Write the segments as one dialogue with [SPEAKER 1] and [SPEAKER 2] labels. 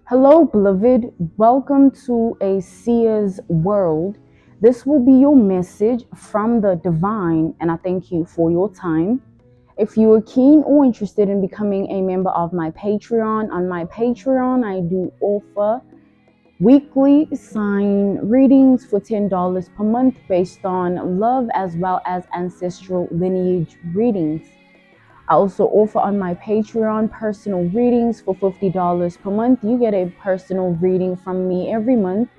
[SPEAKER 1] Hello, beloved. Welcome to a seer's world. This will be your message from the divine, and I thank you for your time. If you are keen or interested in becoming a member of my Patreon, on my Patreon, I do offer weekly sign readings for $10 per month based on love as well as ancestral lineage readings. I also offer on my Patreon personal readings for $50 per month. You get a personal reading from me every month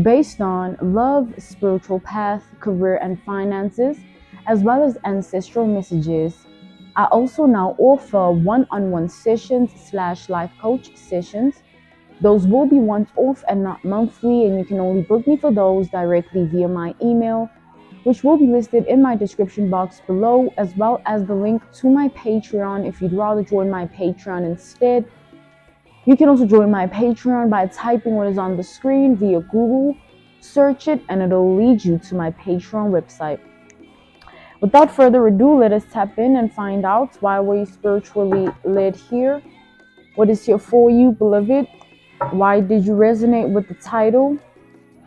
[SPEAKER 1] based on love, spiritual path, career, and finances, as well as ancestral messages. I also now offer one-on-one sessions / life coach sessions. Those will be once off and not monthly, and you can only book me for those directly via my email, which will be listed in my description box below, as well as the link to my Patreon if you'd rather join my Patreon instead. You can also join my Patreon by typing what is on the screen via Google, search it, and it'll lead you to my Patreon website. Without further ado, let us tap in and find out why we're spiritually led here. What is here for you, beloved? Why did you resonate with the title?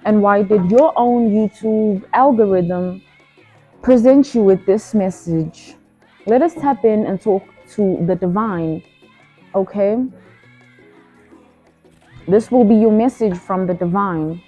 [SPEAKER 1] And why did your own YouTube algorithm present you with this message? Let us tap in and talk to the divine, okay? This will be your message from the divine.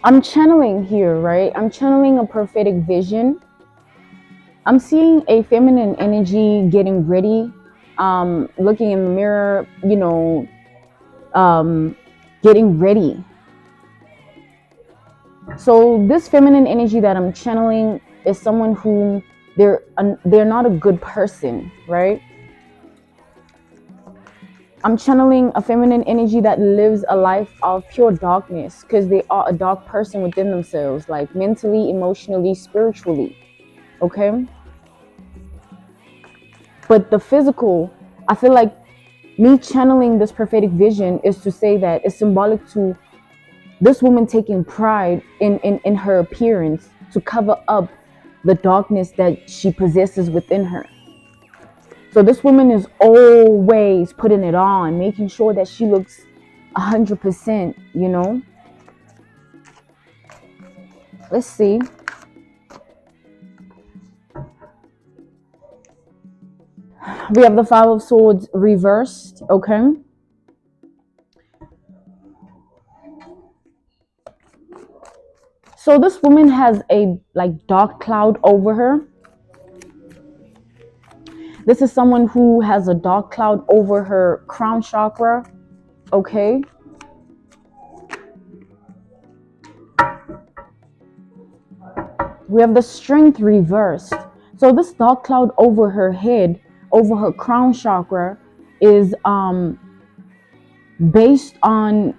[SPEAKER 1] I'm channeling here, right? I'm channeling a prophetic vision. I'm seeing a feminine energy getting ready, looking in the mirror, getting ready. So this feminine energy that I'm channeling is someone who they're not a good person, right? I'm channeling a feminine energy that lives a life of pure darkness because they are a dark person within themselves, like mentally, emotionally, spiritually, okay? But the physical, I feel like me channeling this prophetic vision is to say that it's symbolic to this woman taking pride in her appearance to cover up the darkness that she possesses within her. So this woman is always putting it on, making sure that she looks 100%, you know. Let's see. We have the Five of Swords reversed, okay. So this woman has a dark cloud over her. This is someone who has a dark cloud over her crown chakra, okay. We have the Strength reversed. So this dark cloud over her head, over her crown chakra, is based on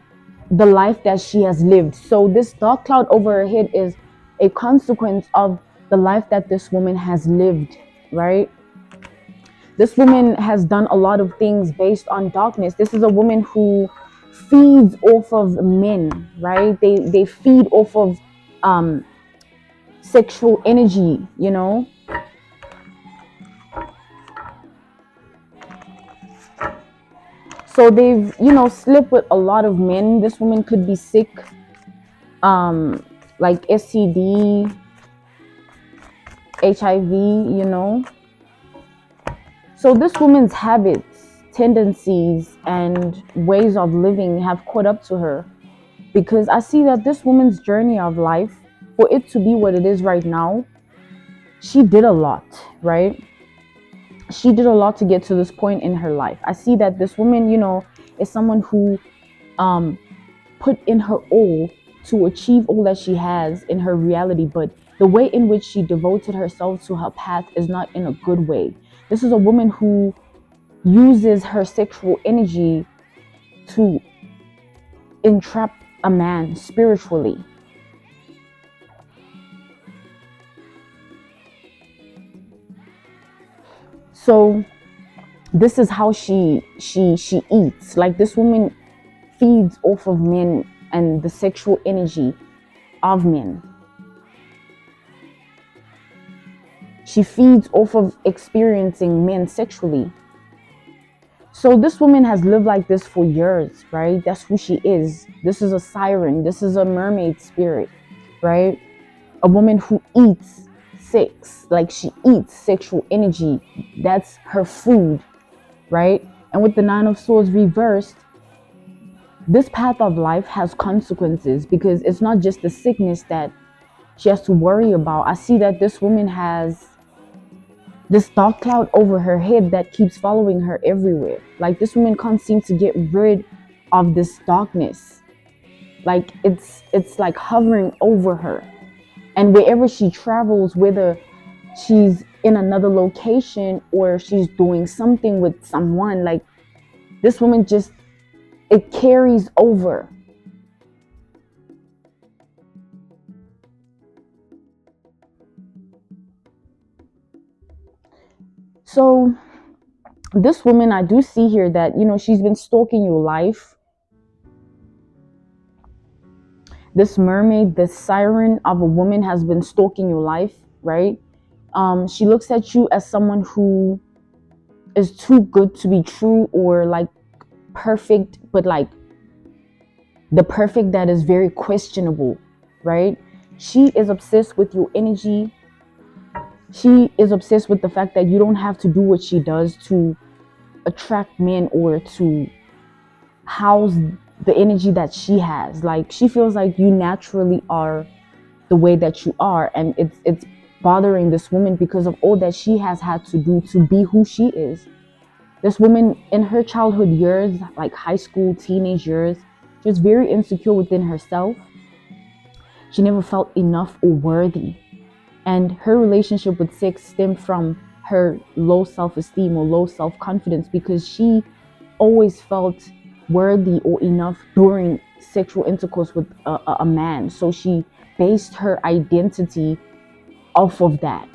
[SPEAKER 1] the life that she has lived. So this dark cloud over her head is a consequence of the life that this woman has lived, right? This woman has done a lot of things based on darkness. This is a woman who feeds off of men, right? They feed off of sexual energy, you know. So they've, slept with a lot of men. This woman could be sick, like STD, HIV, you know. So this woman's habits, tendencies, and ways of living have caught up to her, because I see that this woman's journey of life, for it to be what it is right now, she did a lot, right? She did a lot to get to this point in her life. I see that this woman, is someone who put in her all to achieve all that she has in her reality, but the way in which she devoted herself to her path is not in a good way. This is a woman who uses her sexual energy to entrap a man spiritually. So this is how she eats. Like, this woman feeds off of men and the sexual energy of men. She feeds off of experiencing men sexually. So this woman has lived like this for years, right? That's who she is. This is a siren. This is a mermaid spirit, right? A woman who eats sex. Like, she eats sexual energy. That's her food, right? And with the Nine of Swords reversed, this path of life has consequences, because it's not just the sickness that she has to worry about. I see that this woman has this dark cloud over her head that keeps following her everywhere. Like, this woman can't seem to get rid of this darkness. Like, it's like hovering over her. And wherever she travels, whether she's in another location or she's doing something with someone, like, this woman just, it carries over. So this woman, I do see here that, you know, she's been stalking your life. This mermaid, this siren of a woman has been stalking your life, right? She looks at you as someone who is too good to be true, or like perfect, but like the perfect that is very questionable, right? She is obsessed with your energy. She is obsessed with the fact that you don't have to do what she does to attract men or to house the energy that she has. Like, she feels like you naturally are the way that you are, and it's bothering this woman because of all that she has had to do to be who she is. This woman, in her childhood years, like high school, teenage years, she was very insecure within herself. She never felt enough or worthy. And her relationship with sex stemmed from her low self-esteem or low self-confidence, because she always felt worthy or enough during sexual intercourse with a man. So she based her identity off of that,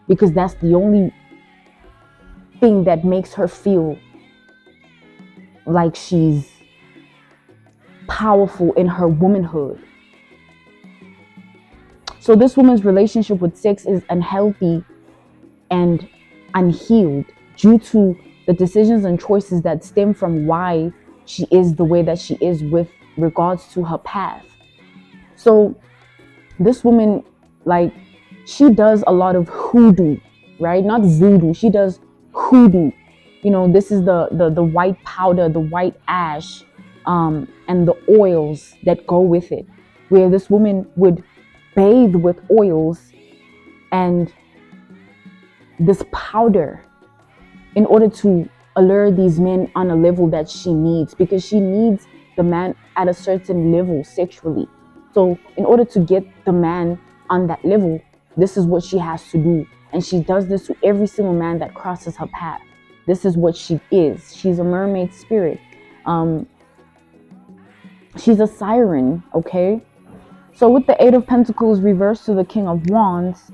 [SPEAKER 1] because that's the only thing that makes her feel like she's powerful in her womanhood. So this woman's relationship with sex is unhealthy and unhealed due to the decisions and choices that stem from why she is the way that she is with regards to her path. So this woman, like, she does a lot of hoodoo, right? Not voodoo. She does hoodoo. You know, this is the white powder, the white ash, and the oils that go with it, where this woman would bathe with oils and this powder in order to allure these men on a level that she needs, because she needs the man at a certain level sexually. So in order to get the man on that level, this is what she has to do. And she does this to every single man that crosses her path. This is what she is. She's a mermaid spirit. She's a siren, okay? So with the Eight of Pentacles reversed to the King of Wands,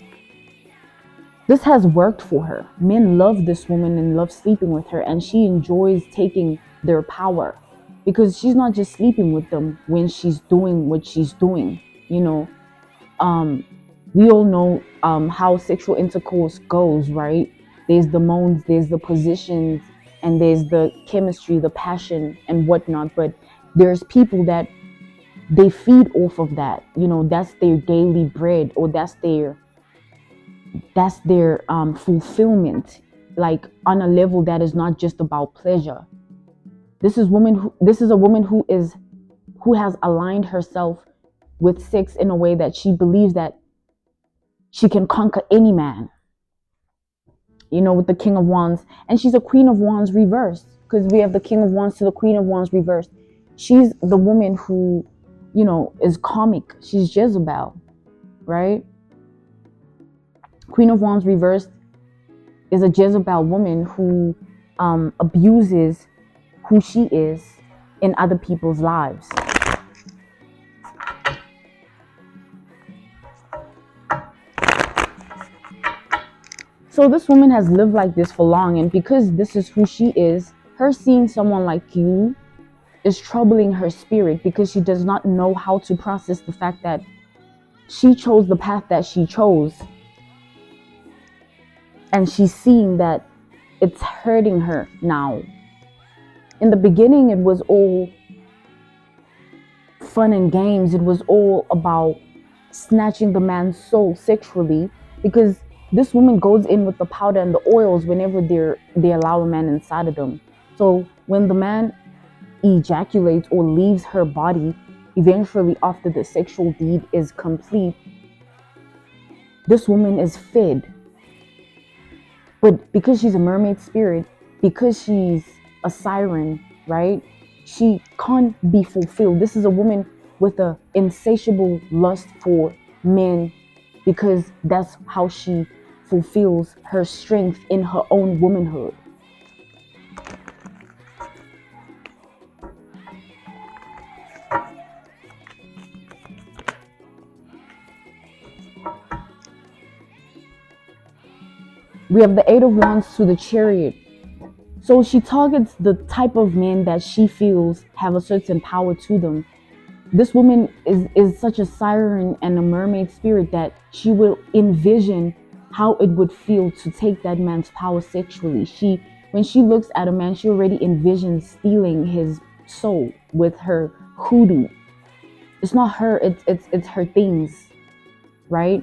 [SPEAKER 1] this has worked for her. Men love this woman and love sleeping with her, and she enjoys taking their power, because she's not just sleeping with them when she's doing what she's doing. You know, we all know how sexual intercourse goes, right? There's the moans, there's the positions, and there's the chemistry, the passion, and whatnot. But there's people that they feed off of that. You know, that's their daily bread, or that's their fulfillment, like on a level that is not just about pleasure. This is a woman who has aligned herself with sex in a way that she believes that she can conquer any man. You know, with the King of Wands, and she's a Queen of Wands reversed, because we have the King of Wands to the Queen of Wands reversed. She's the woman who, you know, is comic. She's Jezebel, right? Queen of Wands reversed is a Jezebel woman who abuses who she is in other people's lives. So this woman has lived like this for long, and because this is who she is, her seeing someone like you is troubling her spirit, because she does not know how to process the fact that she chose the path that she chose, and she's seeing that it's hurting her now. In the beginning, it was all fun and games. It was all about snatching the man's soul sexually, because this woman goes in with the powder and the oils whenever they allow a man inside of them. So when the man ejaculates or leaves her body, eventually after the sexual deed is complete, this woman is fed. But because she's a mermaid spirit, because she's a siren, right? She can't be fulfilled. This is a woman with an insatiable lust for men, because that's how she fulfills her strength in her own womanhood. We have the Eight of Wands to the Chariot. So she targets the type of men that she feels have a certain power to them. This woman is such a siren and a mermaid spirit that she will envision how it would feel to take that man's power sexually. When she looks at a man, she already envisions stealing his soul with her hoodoo. It's not her, it's her things, right?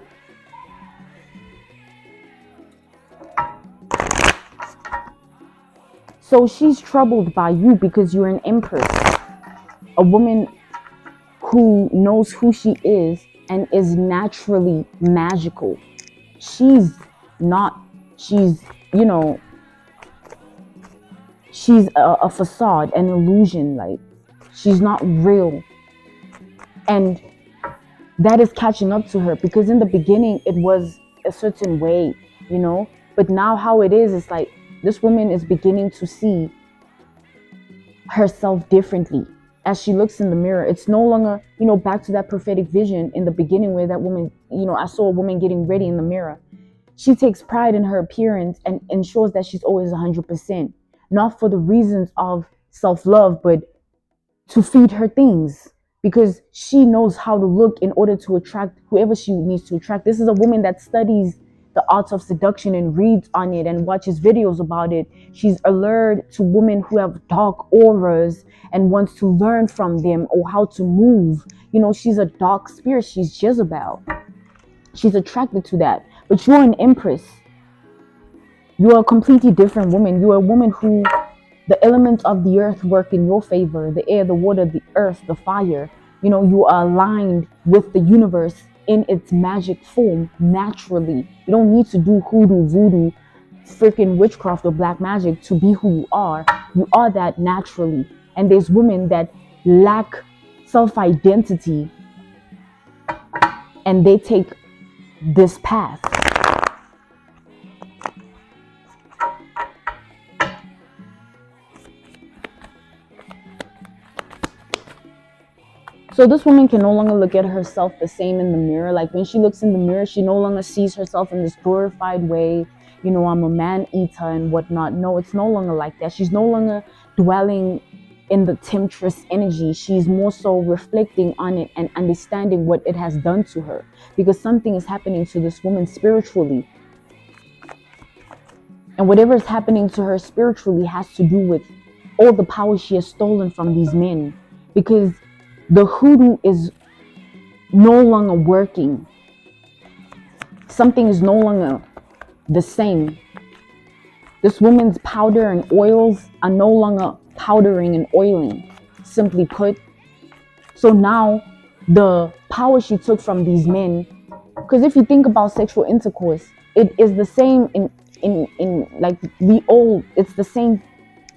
[SPEAKER 1] So she's troubled by you because you're an empress, a woman who knows who she is and is naturally magical. She's not, she's, you know, she's a facade, an illusion, like she's not real. And that is catching up to her, because in the beginning it was a certain way, you know, but now how it is like this woman is beginning to see herself differently. As she looks in the mirror, it's no longer, you know, back to that prophetic vision in the beginning where that woman, you know, I saw a woman getting ready in the mirror. She takes pride in her appearance and ensures that she's always 100%, not for the reasons of self-love, but to feed her things, because she knows how to look in order to attract whoever she needs to attract. This is a woman that studies the arts of seduction and reads on it and watches videos about it. She's allured to women who have dark auras and wants to learn from them or how to move. You know, she's a dark spirit. She's Jezebel. She's attracted to that. But you're an empress. You're a completely different woman. You're a woman who the elements of the earth work in your favor. The air, the water, the earth, the fire. You know, you are aligned with the universe in its magic form naturally. You don't need to do hoodoo, voodoo, freaking witchcraft or black magic to be who you are. You are that naturally. And there's women that lack self-identity and they take this path. So this woman can no longer look at herself the same in the mirror. Like when she looks in the mirror, she no longer sees herself in this glorified way. You know, I'm a man eater and whatnot. No, it's no longer like that. She's no longer dwelling in the temptress energy. She's more so reflecting on it and understanding what it has done to her, because something is happening to this woman spiritually. And whatever is happening to her spiritually has to do with all the power she has stolen from these men, because the hoodoo is no longer working. Something is no longer the same. This woman's powder and oils are no longer powdering and oiling, simply put. So now the power she took from these men, because if you think about sexual intercourse, it is the same in like it's the same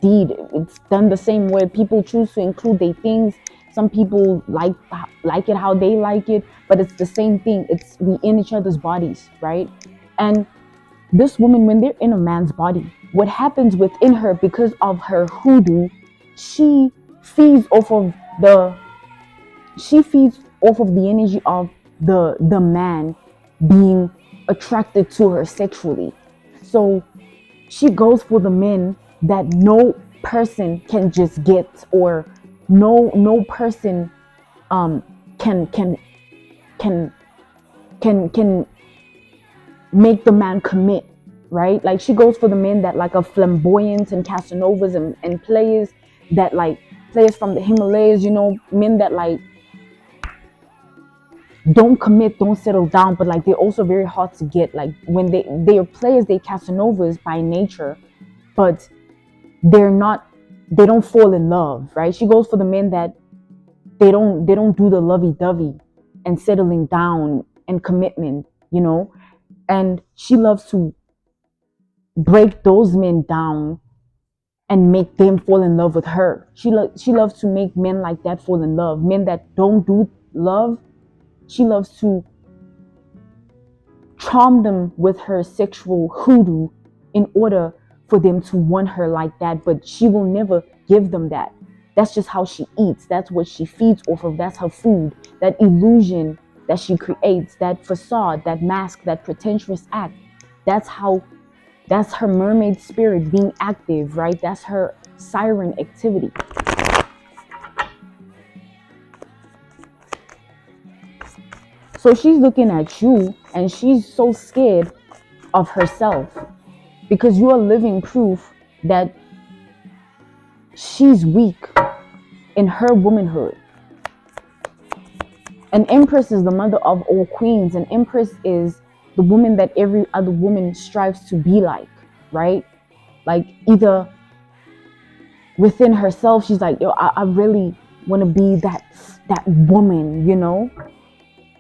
[SPEAKER 1] deed. It's done the same way. People choose to include their things. Some people like it how they like it, but it's the same thing. We in each other's bodies, right? And this woman, when they're in a man's body, what happens within her because of her hoodoo, she feeds off of the energy of the man being attracted to her sexually. So she goes for the men that no person can just get, or no person um can can can can make the man commit, right? Like she goes for the men that like are flamboyant and Casanovas, and players that like players from the Himalayas, men that like don't commit, don't settle down, but like they're also very hard to get. Like when they are players, they Casanovas by nature, but they're not, they don't fall in love, right? She goes for the men that they don't do the lovey-dovey and settling down and commitment, and she loves to break those men down and make them fall in love with her. She loves to make men like that fall in love. Men that don't do love, she loves to charm them with her sexual hoodoo in order for them to want her like that, but she will never give them that. That's just how she eats. That's what she feeds off of. That's her food. That illusion that she creates, that facade, that mask, that pretentious act. That's her mermaid spirit being active, right? That's her siren activity. So she's looking at you and she's so scared of herself because you are living proof that she's weak in her womanhood. An empress is the mother of all queens. An empress is the woman that every other woman strives to be like, right? Like either within herself, she's like, yo, I really want to be that woman,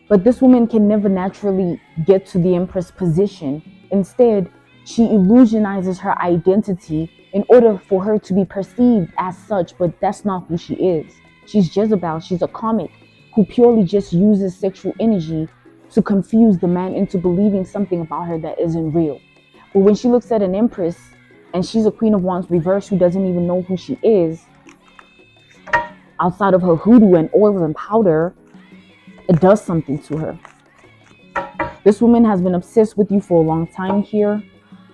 [SPEAKER 1] But this woman can never naturally get to the empress position. Instead, she illusionizes her identity in order for her to be perceived as such, but that's not who she is. She's Jezebel. She's a comic who purely just uses sexual energy to confuse the man into believing something about her that isn't real. But when she looks at an empress and she's a queen of wands reverse who doesn't even know who she is, outside of her hoodoo and oils and powder, it does something to her. This woman has been obsessed with you for a long time here.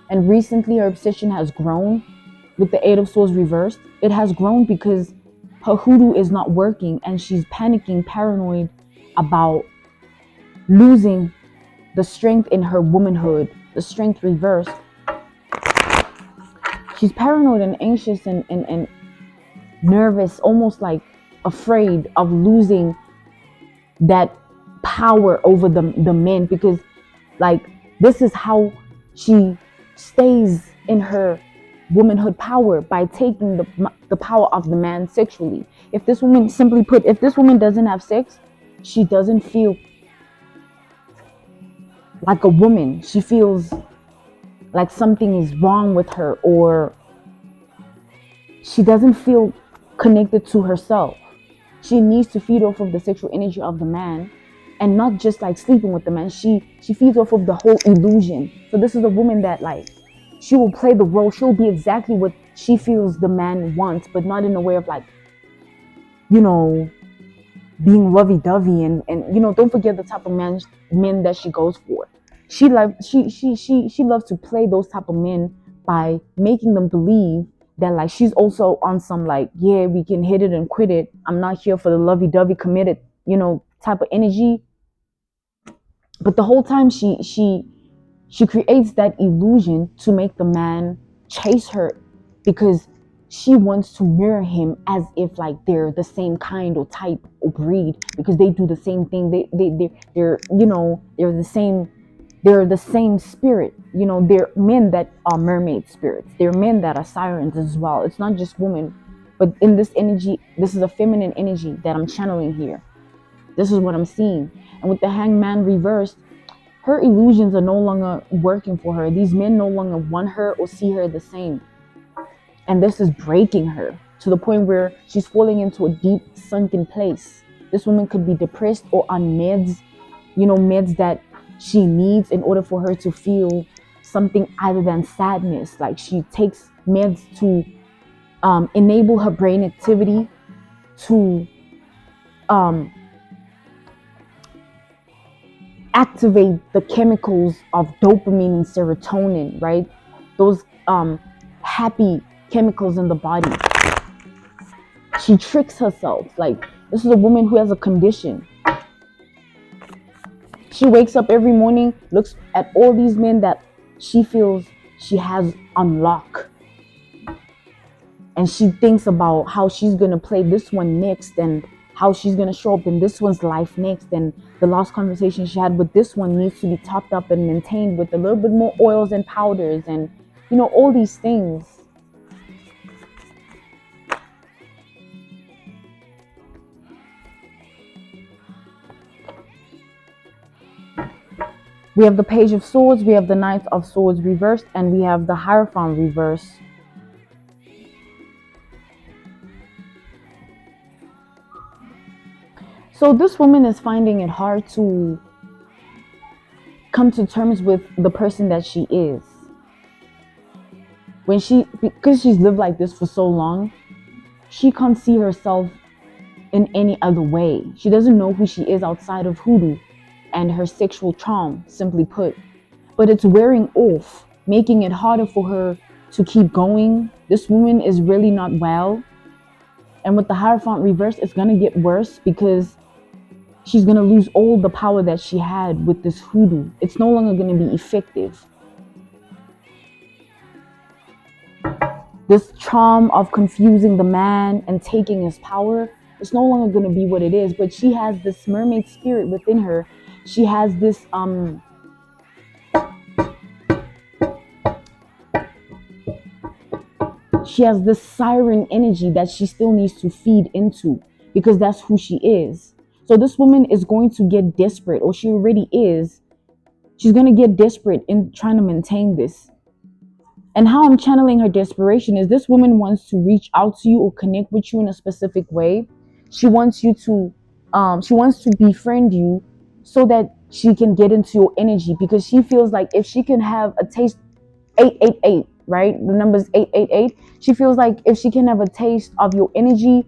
[SPEAKER 1] And recently her obsession has grown with the Eight of Swords reversed. It has grown because her hoodoo is not working and she's panicking, paranoid about losing the strength in her womanhood, the strength reversed. She's paranoid and anxious and nervous, almost like afraid of losing that power over the men, because like this is how she stays in her womanhood power, by taking the power of the man sexually. If this woman, simply put, if this woman doesn't have sex, she doesn't feel like a woman. She feels like something is wrong with her, or she doesn't feel connected to herself. She needs to feed off of the sexual energy of the man, and not just like sleeping with the man. She feeds off of the whole illusion. So this is a woman that like, she will play the role. She'll be exactly what she feels the man wants, but not in a way of like, being lovey-dovey and don't forget the type of men that she goes for. She loves to play those type of men by making them believe that like she's also on some like, yeah, we can hit it and quit it. I'm not here for the lovey-dovey committed, type of energy. But the whole time she creates that illusion to make the man chase her, because she wants to mirror him as if like they're the same kind or type or breed, because they do the same thing. They're the same spirit. They're men that are mermaid spirits. They're men that are sirens as well. It's not just women, but in this energy, this is a feminine energy that I'm channeling here. This is what I'm seeing. And with the Hangman reversed, her illusions are no longer working for her. These men no longer want her or see her the same. And this is breaking her to the point where she's falling into a deep sunken place. This woman could be depressed or on meds, meds that she needs in order for her to feel something other than sadness. Like she takes meds to enable her brain activity to activate the chemicals of dopamine and serotonin, right? those happy chemicals in the body. She tricks herself. Like, this is a woman who has a condition. She wakes up every morning, looks at all these men that she feels she has on lock, and she thinks about how she's going to play this one next, and how she's going to show up in this one's life next, and the last conversation she had with this one needs to be topped up and maintained with a little bit more oils and powders, and you know, all these things. We have the Page of Swords, we have the Knight of Swords reversed, and we have the Hierophant reversed. So this woman is finding it hard to come to terms with the person that she is. Because she's lived like this for so long, she can't see herself in any other way. She doesn't know who she is outside of hoodoo and her sexual charm, simply put. But it's wearing off, making it harder for her to keep going. This woman is really not well. And with the Hierophant reverse, it's going to get worse because she's going to lose all the power that she had with this hoodoo. It's no longer going to be effective. This charm of confusing the man and taking his power, it's no longer going to be what it is. But she has this mermaid spirit within her. She has this siren energy that she still needs to feed into, because that's who she is. So this woman is going to get desperate, or she already is. She's going to get desperate in trying to maintain this. And how I'm channeling her desperation is this woman wants to reach out to you or connect with you in a specific way. She wants you to befriend you so that she can get into your energy, because she feels like if she can have a taste, 888, right? The number is 888. She feels like if she can have a taste of your energy,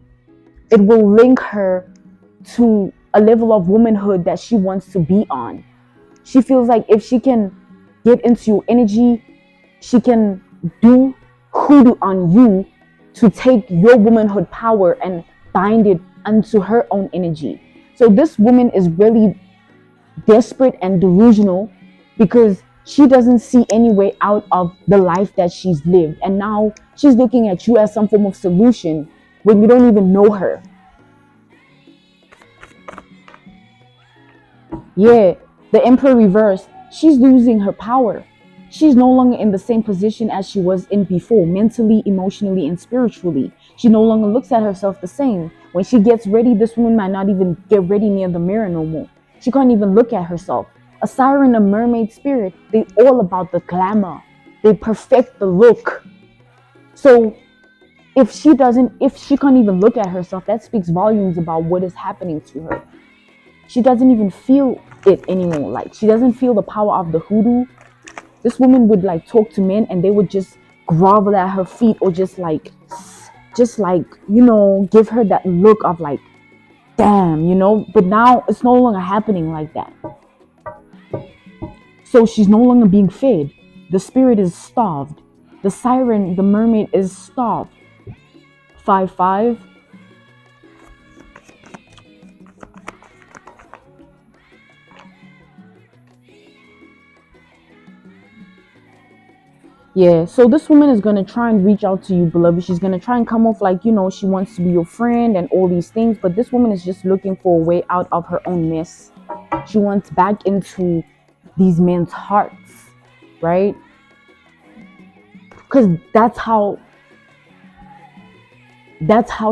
[SPEAKER 1] it will link her to a level of womanhood that she wants to be on. She feels like if she can get into your energy, she can do hoodoo on you to take your womanhood power and bind it onto her own energy. So this woman is really desperate and delusional because she doesn't see any way out of the life that she's lived. And now she's looking at you as some form of solution when you don't even know her. Yeah, the Emperor reversed. She's losing her power. She's no longer in the same position as she was in before, mentally, emotionally, and spiritually. She no longer looks at herself the same. When she gets ready, this woman might not even get ready near the mirror no more. She can't even look at herself. A siren, a mermaid spirit, they all about the glamour. They perfect the look. So if she can't even look at herself, that speaks volumes about what is happening to her. She doesn't even feel it anymore. Like, she doesn't feel the power of the hoodoo. This woman would like talk to men and they would just grovel at her feet, or just like, you know, give her that look of like, damn, you know. But now it's no longer happening like that. So she's no longer being fed. The spirit is starved. The siren, the mermaid, is starved. 5-5. Yeah, so this woman is going to try and reach out to you, beloved. She's going to try and come off like, you know, she wants to be your friend and all these things. But this woman is just looking for a way out of her own mess. She wants back into these men's hearts, right? Because that's how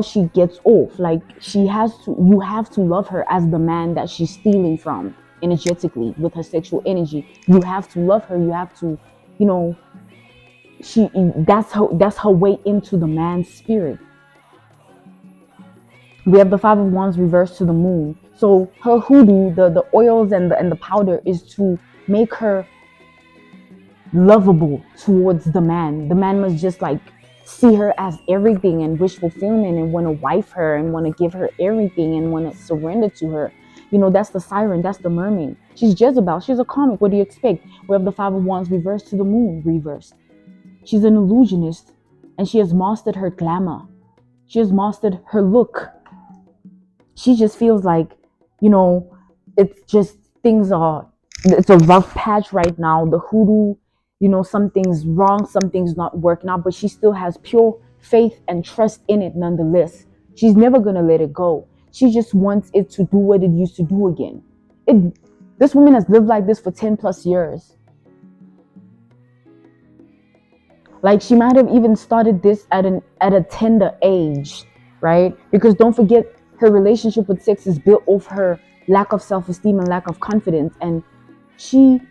[SPEAKER 1] she gets off. Like, you have to love her as the man that she's stealing from energetically with her sexual energy. You have to love her. You have to, you know, that's her way into the man's spirit. We have the 5 of Wands reversed to the moon. So her hoodoo, the oils and the powder, is to make her lovable towards the man. The man must just like see her as everything and wish fulfillment and want to wife her and want to give her everything and want to surrender to her. You know, that's the siren, that's the mermaid. She's Jezebel, she's a comic. What do you expect? We have the 5 of Wands reversed to the moon reversed. She's an illusionist, and she has mastered her glamour. She has mastered her look. She just feels like, it's just it's a rough patch right now. The hoodoo, something's wrong, something's not working out, but she still has pure faith and trust in it nonetheless. She's never going to let it go. She just wants it to do what it used to do again. This woman has lived like this for 10 plus years. Like, she might have even started this at a tender age, right? Because don't forget, her relationship with sex is built off her lack of self-esteem and lack of confidence. And she,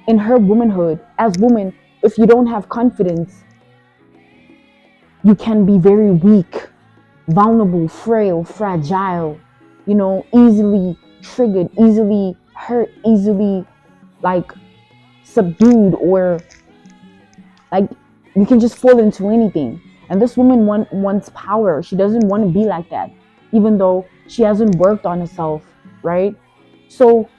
[SPEAKER 1] in her womanhood, as woman, if you don't have confidence, you can be very weak, vulnerable, frail, fragile, easily triggered, easily hurt, easily like subdued, or like you can just fall into anything. And this woman wants power. She doesn't want to be like that, even though she hasn't worked on herself, right? So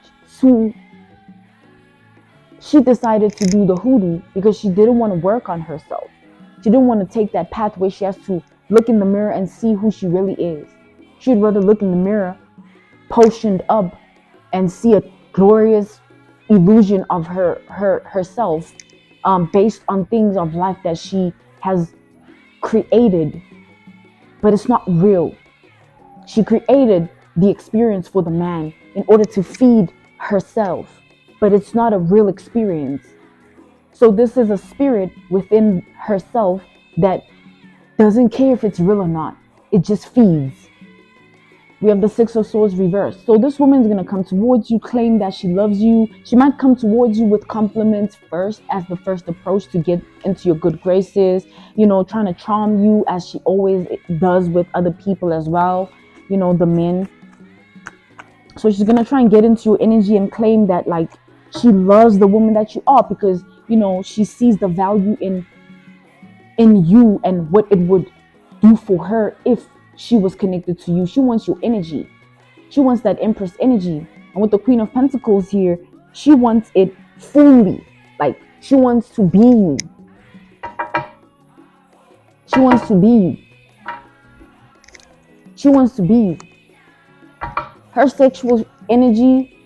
[SPEAKER 1] she decided to do the hoodoo because she didn't want to work on herself. She didn't want to take that path where she has to look in the mirror and see who she really is. She'd rather look in the mirror, potioned up, and see a glorious illusion of herself, based on things of life that she has created, but it's not real. She created the experience for the man in order to feed herself, but it's not a real experience. So this is a spirit within herself that doesn't care if it's real or not. It just feeds. We have the Six of Swords reversed. So this woman is going to come towards you, claim that she loves you. She might come towards you with compliments first, as the first approach to get into your good graces, trying to charm you as she always does with other people as well, the men. So she's going to try and get into your energy and claim that like she loves the woman that you are, because, she sees the value in you and what it would do for her if she was connected to you. She wants your energy. She wants that Empress energy. And with the Queen of Pentacles here, she wants it fully. Like, she wants to be you. She wants to be you. She wants to be you. Her sexual energy,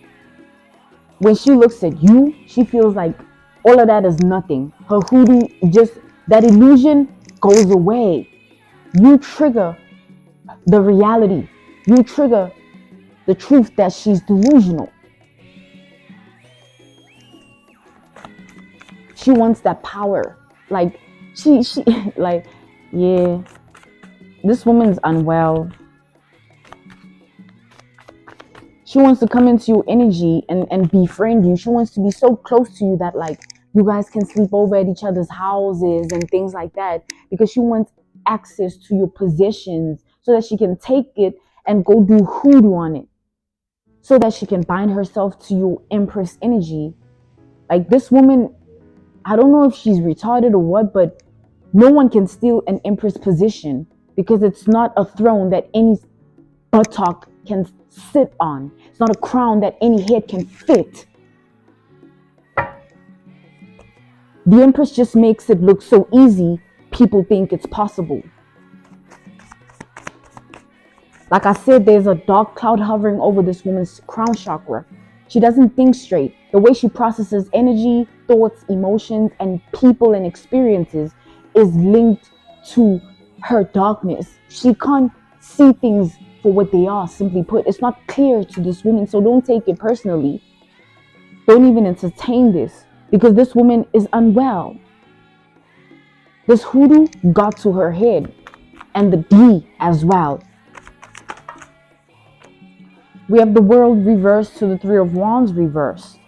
[SPEAKER 1] when she looks at you, she feels like all of that is nothing. Her hoodoo, just that illusion goes away. You trigger the reality. You trigger the truth that she's delusional. She wants that power. Like, she like, yeah, this woman's unwell. She wants to come into your energy and befriend you. She wants to be so close to you that like you guys can sleep over at each other's houses and things like that, because she wants access to your possessions so that she can take it and go do hoodoo on it, so that she can bind herself to your Empress energy. Like, this woman, I don't know if she's retarded or what, but no one can steal an Empress position, because it's not a throne that any buttock can sit on. It's not a crown that any head can fit. The Empress just makes it look so easy, people think it's possible. Like I said, there's a dark cloud hovering over this woman's crown chakra. She doesn't think straight. The way she processes energy, thoughts, emotions, and people and experiences is linked to her darkness. She can't see things for what they are, simply put. It's not clear to this woman, so don't take it personally. Don't even entertain this, because this woman is unwell. This hoodoo got to her head, and the D as well. We have the World reversed to the Three of Wands reversed.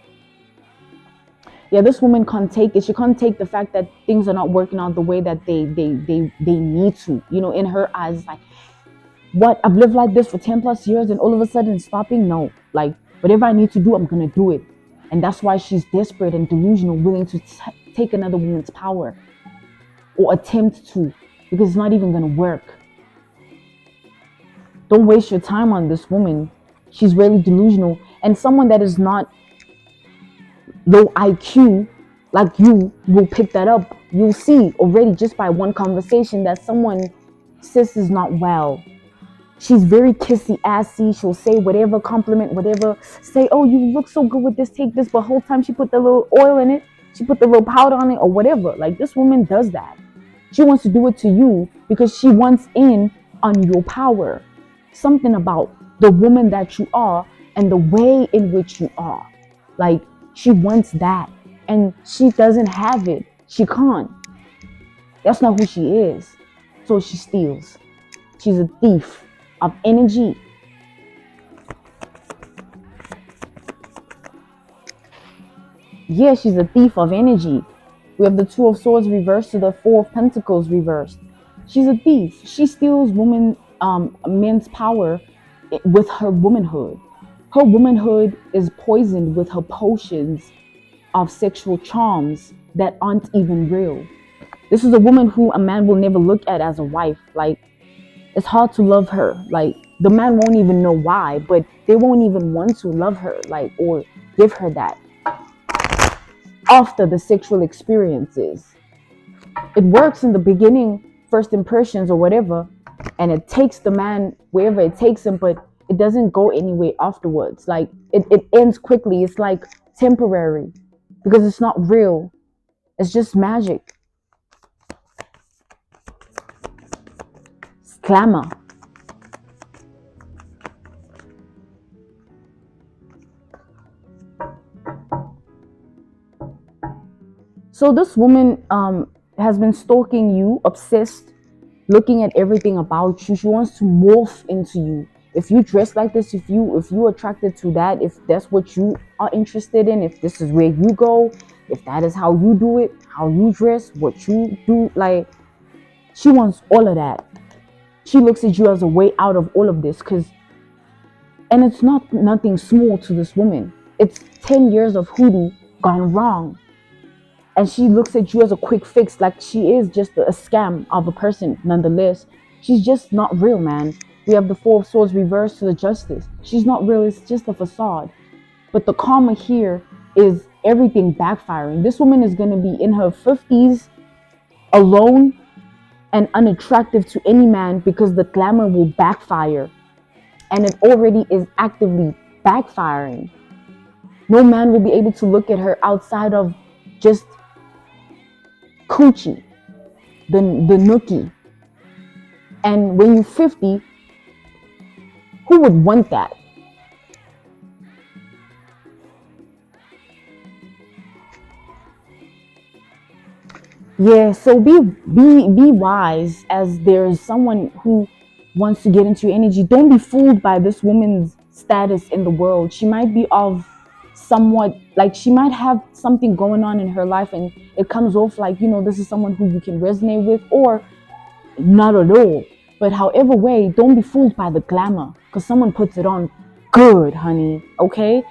[SPEAKER 1] Yeah, this woman can't take it. She can't take the fact that things are not working out the way that they need to. In her eyes, it's like, what? I've lived like this for 10 plus years and all of a sudden it's stopping? No. Like, whatever I need to do, I'm going to do it. And that's why she's desperate and delusional, willing to take another woman's power, or attempt to, because it's not even going to work. Don't waste your time on this woman. She's really delusional, and someone that is not low IQ Like, you will pick that up. You'll see already just by one conversation that someone, sis, is not well. She's very kissy assy. She'll say whatever, compliment whatever, say, oh, you look so good with this, take this, but whole time she put the little oil in it, she put the little powder on it or whatever. Like, this woman does that. She wants to do it to you because she wants in on your power. Something about the woman that you are and the way in which you are. Like, she wants that and she doesn't have it. She can't. That's not who she is. So she steals. She's a thief of energy. Yeah, she's a thief of energy. We have the Two of Swords reversed to the Four of Pentacles reversed. She's a thief. She steals men's power with her womanhood. Her womanhood is poisoned with her potions of sexual charms that aren't even real. This is a woman who a man will never look at as a wife. Like, it's hard to love her. Like, the man won't even know why, but they won't even want to love her, like, or give her that after the sexual experiences. It works in the beginning, first impressions or whatever, and it takes the man wherever it takes him, but it doesn't go anywhere afterwards. Like, it ends quickly. It's like temporary because it's not real. It's just magic. It's glamour. So this woman has been stalking you, obsessed, looking at everything about you. She wants to morph into you. If you dress like this, if you're attracted to that, if that's what you are interested in, if this is where you go, if that is how you do it, how you dress, what you do, like, she wants all of that. She looks at you as a way out of all of this, and it's not nothing small to this woman. It's 10 years of hoodoo gone wrong. And she looks at you as a quick fix, like she is just a scam of a person nonetheless. She's just not real, man. We have the Four of Swords reversed to the Justice. She's not real, it's just a facade. But the karma here is everything backfiring. This woman is going to be in her 50s, alone and unattractive to any man because the glamour will backfire. And it already is actively backfiring. No man will be able to look at her outside of just coochie, the nookie. And when you're 50, who would want that? Yeah, so be wise, as there's someone who wants to get into your energy. Don't be fooled by this woman's status in the world. She might be of somewhat, like, she might have something going on in her life and it comes off like, this is someone who you can resonate with, or not at all. But however way, don't be fooled by the glamour, because someone puts it on good, honey. Okay,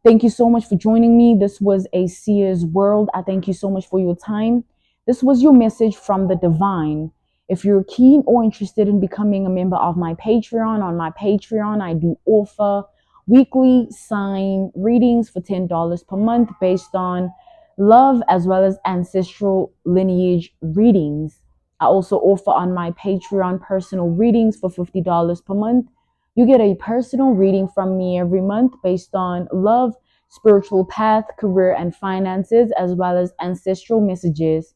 [SPEAKER 1] thank you so much for joining me. This was a Seer's World. I thank you so much for your time. This was your message from the divine. If you're keen or interested in becoming a member of my Patreon, on my Patreon I do offer weekly sign readings for $10 per month based on love as well as ancestral lineage readings. I also offer on my Patreon personal readings for $50 per month. You get a personal reading from me every month based on love, spiritual path, career, and finances, as well as ancestral messages.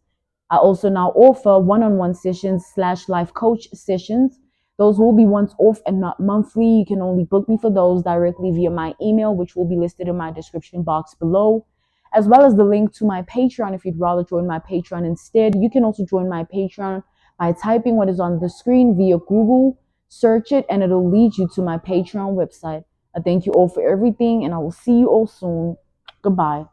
[SPEAKER 1] I also now offer one-on-one sessions / life coach sessions. Those will be once off and not monthly. You can only book me for those directly via my email, which will be listed in my description box below, as well as the link to my Patreon. If you'd rather join my Patreon instead, you can also join my Patreon by typing what is on the screen via Google, search it, and it'll lead you to my Patreon website. I thank you all for everything, and I will see you all soon. Goodbye.